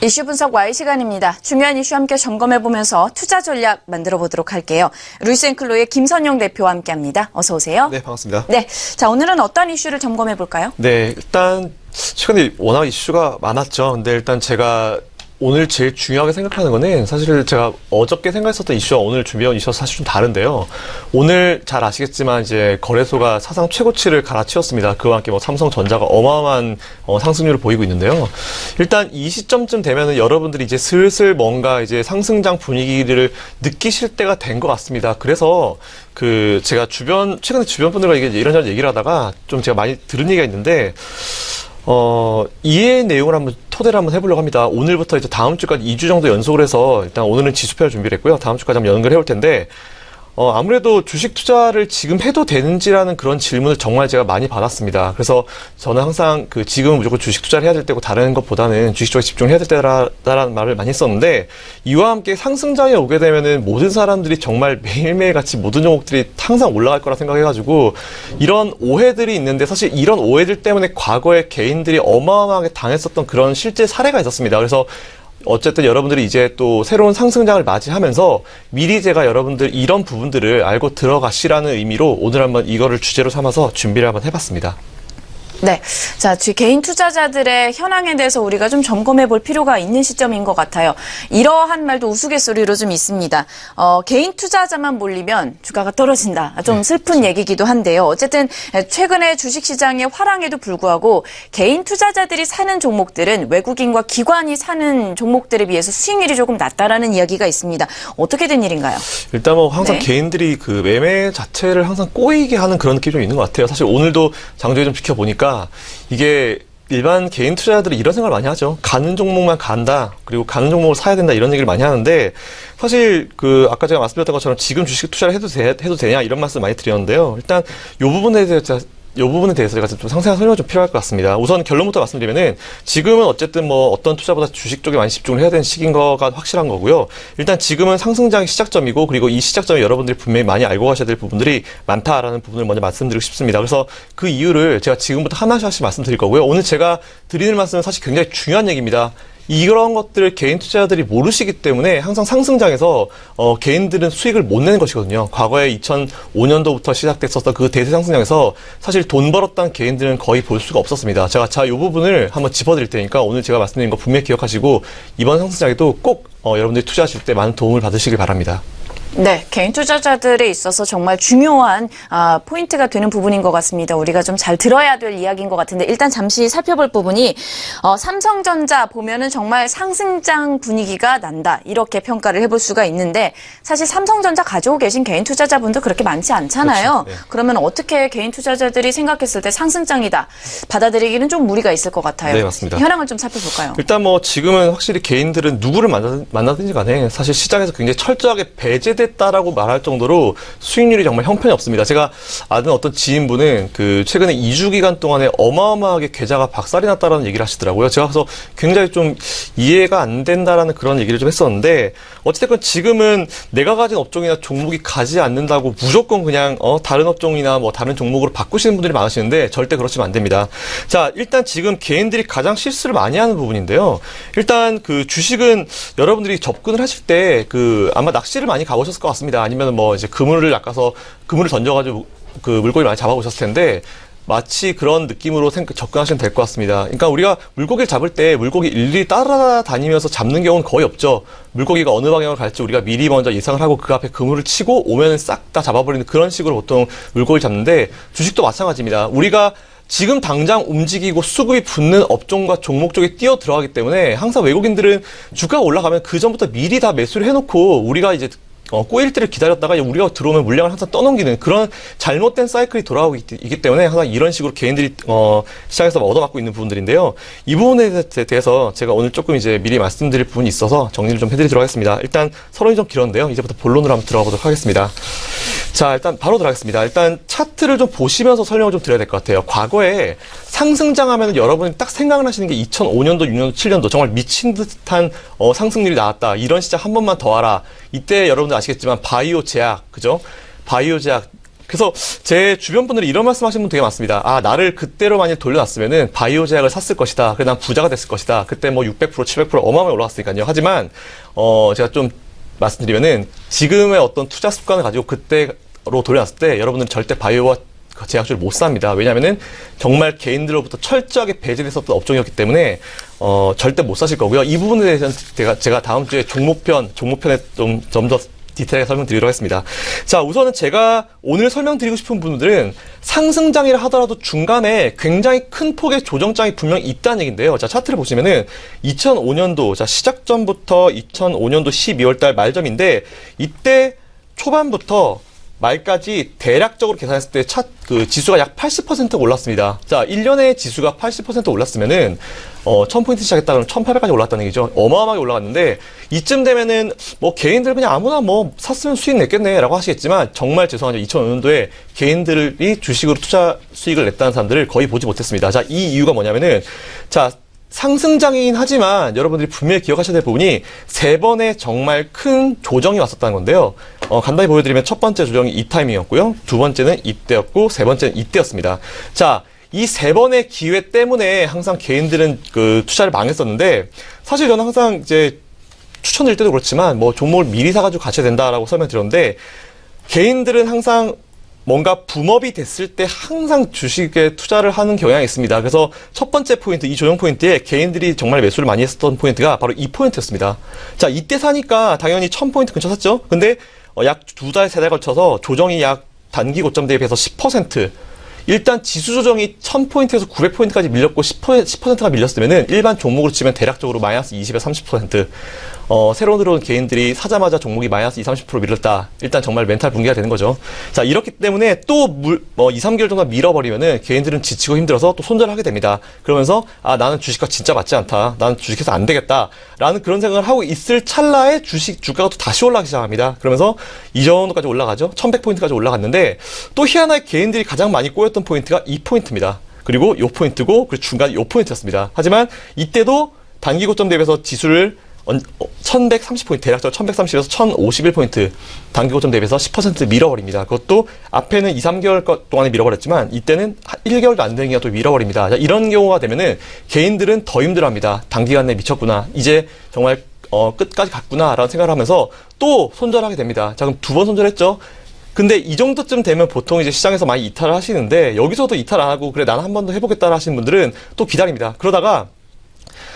이슈 분석 Y 시간입니다. 중요한 이슈 함께 점검해보면서 투자 전략 만들어 보도록 할게요. 루이스앤클로의 김선영 대표와 함께합니다. 어서 오세요. 네, 반갑습니다. 네, 자 오늘은 어떤 이슈를 점검해볼까요? 네, 일단 최근에 워낙 이슈가 많았죠. 근데 일단 제가 오늘 제일 중요하게 생각하는 거는 사실 제가 어저께 생각했었던 이슈와 오늘 준비한 이슈가 사실 좀 다른데요. 오늘 잘 아시겠지만 이제 거래소가 사상 최고치를 갈아치웠습니다. 그와 함께 뭐 삼성전자가 어마어마한 상승률을 보이고 있는데요. 일단 이 시점쯤 되면은 여러분들이 이제 슬슬 뭔가 이제 상승장 분위기를 느끼실 때가 된 것 같습니다. 그래서 제가 최근에 주변 분들과 이런저런 얘기를 하다가 좀 제가 많이 들은 얘기가 있는데, 이해 내용을 토대를 한번 해보려고 합니다. 오늘부터 이제 다음 주까지 2주 정도 연속을 해서 일단 오늘은 지수표를 준비를 했고요. 다음 주까지 한번 연결해 볼 텐데, 아무래도 주식 투자를 지금 해도 되는지라는 그런 질문을 정말 제가 많이 받았습니다. 그래서 저는 항상 지금은 무조건 주식 투자를 해야 될 때고 다른 것보다는 주식 쪽에 집중해야 될 때라는 말을 많이 했었는데, 이와 함께 상승장에 오게 되면은 모든 사람들이 정말 매일매일 같이 모든 종목들이 항상 올라갈 거라 생각해가지고 이런 오해들이 있는데, 사실 이런 오해들 때문에 과거에 개인들이 어마어마하게 당했었던 그런 실제 사례가 있었습니다. 그래서 어쨌든 여러분들이 이제 또 새로운 상승장을 맞이하면서 미리 제가 여러분들 이런 부분들을 알고 들어가시라는 의미로 오늘 한번 이거를 주제로 삼아서 준비를 한번 해봤습니다. 네, 자, 개인 투자자들의 현황에 대해서 우리가 좀 점검해 볼 필요가 있는 시점인 것 같아요. 이러한 말도 우스갯소리로 좀 있습니다. 개인 투자자만 몰리면 주가가 떨어진다. 좀 슬픈 얘기기도 한데요. 어쨌든 최근에 주식시장의 화랑에도 불구하고 개인 투자자들이 사는 종목들은 외국인과 기관이 사는 종목들에 비해서 수익률이 조금 낮다라는 이야기가 있습니다. 어떻게 된 일인가요? 일단 뭐 항상 네. 개인들이 매매 자체를 항상 꼬이게 하는 그런 느낌이 좀 있는 것 같아요. 사실 오늘도 장중에 좀 지켜보니까 이게 일반 개인 투자자들이 이런 생각을 많이 하죠. 가는 종목만 간다. 그리고 가는 종목을 사야 된다. 이런 얘기를 많이 하는데, 사실 아까 제가 말씀드렸던 것처럼 지금 주식 투자를 해도 되냐 이런 말씀 많이 드렸는데요. 일단 이 부분에 대해서 제가 좀 상세한 설명이 좀 필요할 것 같습니다. 우선 결론부터 말씀드리면은 지금은 어쨌든 뭐 어떤 투자보다 주식 쪽에 많이 집중을 해야 되는 시기인 거가 확실한 거고요. 일단 지금은 상승장의 시작점이고, 그리고 이 시작점에 여러분들이 분명히 많이 알고 가셔야 될 부분들이 많다라는 부분을 먼저 말씀드리고 싶습니다. 그래서 그 이유를 제가 지금부터 하나씩 말씀드릴 거고요. 오늘 제가 드리는 말씀은 사실 굉장히 중요한 얘기입니다. 이런 것들을 개인 투자자들이 모르시기 때문에 항상 상승장에서 개인들은 수익을 못 내는 것이거든요. 과거에 2005년도부터 시작됐었던 그 대세 상승장에서 사실 돈 벌었던 개인들은 거의 볼 수가 없었습니다. 제가 이 부분을 한번 짚어드릴 테니까 오늘 제가 말씀드린 거 분명히 기억하시고 이번 상승장에도 꼭 여러분들이 투자하실 때 많은 도움을 받으시길 바랍니다. 네, 개인 투자자들에 있어서 정말 중요한 포인트가 되는 부분인 것 같습니다. 우리가 좀 잘 들어야 될 이야기인 것 같은데, 일단 잠시 살펴볼 부분이 삼성전자 보면은 정말 상승장 분위기가 난다, 이렇게 평가를 해볼 수가 있는데, 사실 삼성전자 가지고 계신 개인 투자자분도 그렇게 많지 않잖아요. 그렇죠. 네. 그러면 어떻게 개인 투자자들이 생각했을 때 상승장이다 받아들이기는 좀 무리가 있을 것 같아요. 네, 맞습니다. 현황을 좀 살펴볼까요? 일단 뭐 지금은 확실히 개인들은 누구를 만나든지 간에 사실 시장에서 굉장히 철저하게 배제됐다라고 말할 정도로 수익률이 정말 형편이 없습니다. 제가 아는 어떤 지인분은 최근에 2주 기간 동안에 어마어마하게 계좌가 박살이 났다라는 얘기를 하시더라고요. 제가 그래서 굉장히 좀 이해가 안 된다라는 그런 얘기를 좀 했었는데, 어찌됐건 지금은 내가 가진 업종이나 종목이 가지 않는다고 무조건 그냥 다른 업종이나 뭐 다른 종목으로 바꾸시는 분들이 많으시는데 절대 그러시면 안 됩니다. 자, 일단 지금 개인들이 가장 실수를 많이 하는 부분인데요. 일단 주식은 여러분들이 접근을 하실 때 아마 낚시를 많이 가보셨을 것 같습니다. 아니면 뭐 이제 그물을 던져가지고 물고기 많이 잡아보셨을 텐데, 마치 그런 느낌으로 접근하시면 될 것 같습니다. 그러니까 우리가 물고기를 잡을 때 물고기 일일이 따라다니면서 잡는 경우는 거의 없죠. 물고기가 어느 방향으로 갈지 우리가 미리 먼저 예상을 하고 그 앞에 그물을 치고 오면은 싹 다 잡아버리는 그런 식으로 보통 물고기를 잡는데, 주식도 마찬가지입니다. 우리가 지금 당장 움직이고 수급이 붙는 업종과 종목 쪽에 뛰어 들어가기 때문에 항상 외국인들은 주가가 올라가면 그 전부터 미리 다 매수를 해놓고 우리가 이제 꼬일 때를 기다렸다가 우리가 들어오면 물량을 항상 떠넘기는 그런 잘못된 사이클이 돌아오고 있기 때문에 항상 이런 식으로 개인들이 시장에서 얻어맞고 있는 부분들인데요. 이 부분에 대해서 제가 오늘 조금 이제 미리 말씀드릴 부분이 있어서 정리를 좀 해드리도록 하겠습니다. 일단 서론이 좀 길었는데요. 이제부터 본론으로 한번 들어가 보도록 하겠습니다. 자, 일단 바로 들어가겠습니다. 일단 차트를 좀 보시면서 설명을 좀 드려야 될 것 같아요. 과거에 상승장 하면 여러분이 딱 생각나시는 게 2005년도, 6년도, 7년도 정말 미친 듯한 상승률이 나왔다. 이런 시장 한 번만 더 하라. 이때 여러분들 아시겠지만 바이오 제약, 그죠? 바이오 제약 그래서 제 주변 분들이 이런 말씀하시는 분 되게 많습니다. 아, 나를 그때로 만약 돌려놨으면은 바이오 제약을 샀을 것이다. 그래 난 부자가 됐을 것이다. 그때 뭐 600%, 700% 어마어마하게 올라갔으니까요. 하지만 제가 좀 말씀드리면은 지금의 어떤 투자 습관을 가지고 그때로 돌려놨을 때 여러분들은 절대 바이오와 제약주를 못 삽니다. 왜냐하면은 정말 개인들로부터 철저하게 배제됐었던 업종이었기 때문에 절대 못 사실 거고요. 이 부분에 대해서는 제가 다음 주에 종목편에 좀 더 디테일하게 설명드리도록 하겠습니다. 자, 우선은 제가 오늘 설명드리고 싶은 부분들은 상승장이라 하더라도 중간에 굉장히 큰 폭의 조정장이 분명히 있다는 얘기인데요. 자, 차트를 보시면은 2005년도, 자, 시작 전부터 2005년도 12월 달 말점인데 이때 초반부터 말까지 대략적으로 계산했을 때 지수가 약 80% 올랐습니다. 자, 1년에 지수가 80% 올랐으면은, 1000포인트 시작했다 그러면 1800까지 올랐다는 얘기죠. 어마어마하게 올라갔는데, 이쯤 되면은, 뭐, 개인들 그냥 아무나 뭐, 샀으면 수익 냈겠네, 라고 하시겠지만, 정말 죄송하죠. 2005년도에 개인들이 주식으로 투자 수익을 냈다는 사람들을 거의 보지 못했습니다. 자, 이 이유가 뭐냐면은, 자, 상승장이긴 하지만 여러분들이 분명히 기억하셔야 될 부분이 3번의 정말 큰 조정이 왔었다는 건데요. 간단히 보여드리면 첫 번째 조정이 이 타이밍이었고요. 두 번째는 이때였고, 세 번째는 이때였습니다. 자, 이 3번의 기회 때문에 항상 개인들은 그 투자를 망했었는데, 사실 저는 항상 이제 추천드릴 때도 그렇지만, 뭐 종목을 미리 사가지고 가셔야 된다라고 설명드렸는데, 개인들은 항상 뭔가 붐업이 됐을 때 항상 주식에 투자를 하는 경향이 있습니다. 그래서 첫 번째 포인트, 이 조정 포인트에 개인들이 정말 매수를 많이 했었던 포인트가 바로 이 포인트였습니다. 자, 이때 사니까 당연히 1000포인트 근처 샀죠? 근데 약 2달, 3달 걸쳐서 조정이 약 단기 고점 대비해서 10%, 일단 지수 조정이 1000포인트에서 900포인트까지 밀렸고 10%가 밀렸으면은 일반 종목으로 치면 대략적으로 마이너스 20에서 30%. 새로 들어온 개인들이 사자마자 종목이 마이너스 20, 30% 밀렸다. 일단 정말 멘탈 붕괴가 되는 거죠. 자, 이렇기 때문에 또 2, 3개월 정도 밀어버리면은 개인들은 지치고 힘들어서 또 손절을 하게 됩니다. 그러면서, 아, 나는 주식과 진짜 맞지 않다. 나는 주식해서 안 되겠다. 라는 그런 생각을 하고 있을 찰나에 주가가 또 다시 올라가기 시작합니다. 그러면서 이 정도까지 올라가죠. 1100포인트까지 올라갔는데 또 희한하게 개인들이 가장 많이 꼬였던 포인트가 이 포인트입니다. 그리고 요 포인트고, 그리고 중간 요 포인트였습니다. 하지만 이때도 단기 고점 대비해서 지수를 1130포인트, 대략적으로 1130에서 1051포인트 단기 고점 대비해서 10% 밀어버립니다. 그것도 앞에는 2, 3개월 동안에 밀어버렸지만 이때는 1개월도 안 되는 게 또 밀어버립니다. 자, 이런 경우가 되면은 개인들은 더 힘들어합니다. 단기간 내에 미쳤구나. 이제 정말 끝까지 갔구나 라는 생각을 하면서 또 손절하게 됩니다. 자, 그럼 2번 손절했죠. 근데 이 정도쯤 되면 보통 이제 시장에서 많이 이탈을 하시는데 여기서도 이탈 안 하고 그래 나는 한 번 더 해보겠다 하시는 분들은 또 기다립니다. 그러다가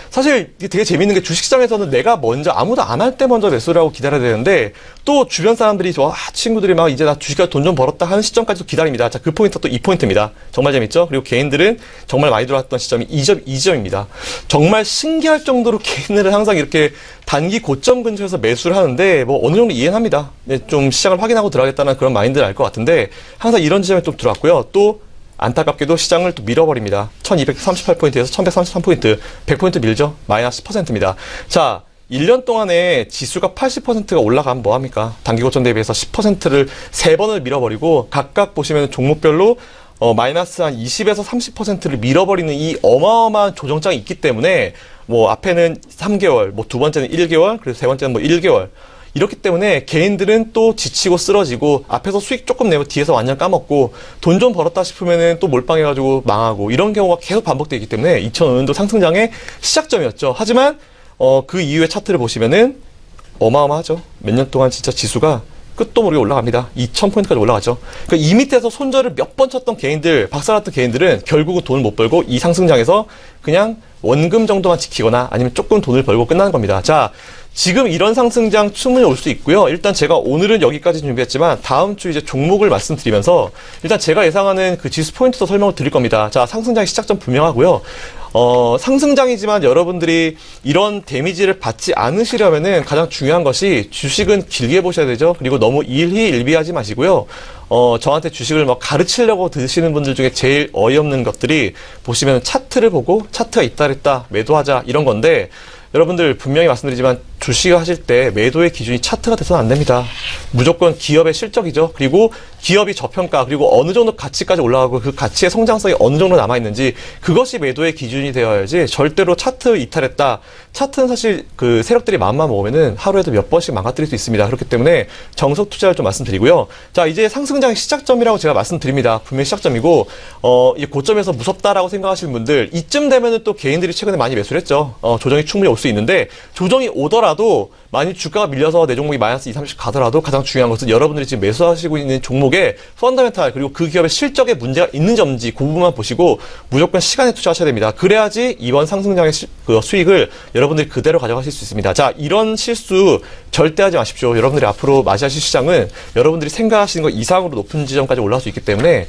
사실 이게 되게 재밌는 게 주식시장에서는 내가 먼저 아무도 안 할 때 먼저 매수를 하고 기다려야 되는데 또 주변 사람들이 친구들이 막 이제 나 주식가 돈 좀 벌었다 하는 시점까지도 기다립니다. 자, 그 포인트가 또 이 포인트입니다. 정말 재밌죠? 그리고 개인들은 정말 많이 들어왔던 시점이 이 지점입니다. 정말 신기할 정도로 개인들은 항상 이렇게 단기 고점 근처에서 매수를 하는데 뭐 어느 정도 이해는 합니다. 네, 좀 시장을 확인하고 들어가겠다는 그런 마인드를 알 것 같은데 항상 이런 지점에 좀 들어왔고요. 또 안타깝게도 시장을 또 밀어버립니다. 1238포인트에서 1133포인트, 100포인트 밀죠? 마이너스 10%입니다. 자, 1년 동안에 지수가 80%가 올라가면 뭐합니까? 단기 고점 대비해서 10%를 3번을 밀어버리고 각각 보시면 종목별로 마이너스 한 20에서 30%를 밀어버리는 이 어마어마한 조정장이 있기 때문에 뭐 앞에는 3개월, 뭐 두 번째는 1개월, 그리고 세 번째는 뭐 1개월. 이렇기 때문에 개인들은 또 지치고 쓰러지고 앞에서 수익 조금 내고 뒤에서 완전 까먹고 돈 좀 벌었다 싶으면은 또 몰빵해가지고 망하고 이런 경우가 계속 반복되기 때문에 2005년도 상승장의 시작점이었죠. 하지만 그 이후의 차트를 보시면은 어마어마하죠. 몇 년 동안 진짜 지수가 끝도 모르게 올라갑니다. 2000포인트까지 올라가죠. 그러니까 이 밑에서 손절을 몇 번 쳤던 개인들, 박살났던 개인들은 결국은 돈을 못 벌고 이 상승장에서 그냥 원금 정도만 지키거나 아니면 조금 돈을 벌고 끝나는 겁니다. 자, 지금 이런 상승장 충분히 올 수 있고요. 일단 제가 오늘은 여기까지 준비했지만 다음 주 이제 종목을 말씀드리면서 일단 제가 예상하는 그 지수 포인트도 설명을 드릴 겁니다. 자, 상승장의 시작점 분명하고요. 상승장이지만 여러분들이 이런 데미지를 받지 않으시려면은 가장 중요한 것이 주식은 길게 보셔야 되죠. 그리고 너무 일희일비하지 마시고요. 저한테 주식을 막 가르치려고 드시는 분들 중에 제일 어이없는 것들이 보시면 차트를 보고 차트가 있다 그랬다 매도하자 이런 건데 여러분들 분명히 말씀드리지만 주식하실 때 매도의 기준이 차트가 돼서는 안 됩니다. 무조건 기업의 실적이죠. 그리고 기업이 저평가, 그리고 어느 정도 가치까지 올라가고 그 가치의 성장성이 어느 정도 남아있는지 그것이 매도의 기준이 되어야지 절대로 차트 이탈했다. 차트는 사실 그 세력들이 마음만 먹으면은 하루에도 몇 번씩 망가뜨릴 수 있습니다. 그렇기 때문에 정석 투자를 좀 말씀드리고요. 자, 이제 상승장의 시작점이라고 제가 말씀드립니다. 분명히 시작점이고, 이 고점에서 무섭다라고 생각하시는 분들, 이쯤 되면은 또 개인들이 최근에 많이 매수를 했죠. 조정이 충분히 올 수 있는데, 조정이 오더라도, 만약 주가가 밀려서 내 종목이 마이너스 20, 30 가더라도 가장 중요한 것은 여러분들이 지금 매수하시고 있는 종목의 펀더멘탈, 그리고 그 기업의 실적에 문제가 있는지 없는지 그 부분만 보시고 무조건 시간에 투자하셔야 됩니다. 그래야지 이번 상승장의 그 수익을 여러분들이 그대로 가져가실 수 있습니다. 자, 이런 실수 절대 하지 마십시오. 여러분들이 앞으로 맞이하실 시장은 여러분들이 생각하시는 것 이상으로 높은 지점까지 올라올 수 있기 때문에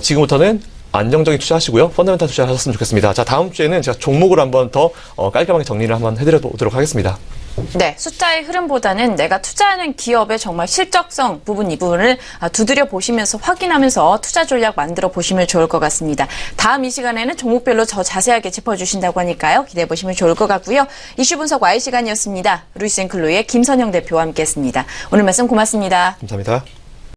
지금부터는 안정적인 투자하시고요. 펀더멘탈 투자하셨으면 좋겠습니다. 자, 다음 주에는 제가 종목을 한번 더 깔끔하게 정리를 한번 해드려 보도록 하겠습니다. 네, 숫자의 흐름보다는 내가 투자하는 기업의 정말 실적성 부분 이 부분을 두드려 보시면서 확인하면서 투자 전략 만들어 보시면 좋을 것 같습니다. 다음 이 시간에는 종목별로 더 자세하게 짚어주신다고 하니까요. 기대해 보시면 좋을 것 같고요. 이슈 분석 Y 시간이었습니다. 루이스앤클로이의 김선영 대표와 함께했습니다. 오늘 말씀 고맙습니다. 감사합니다.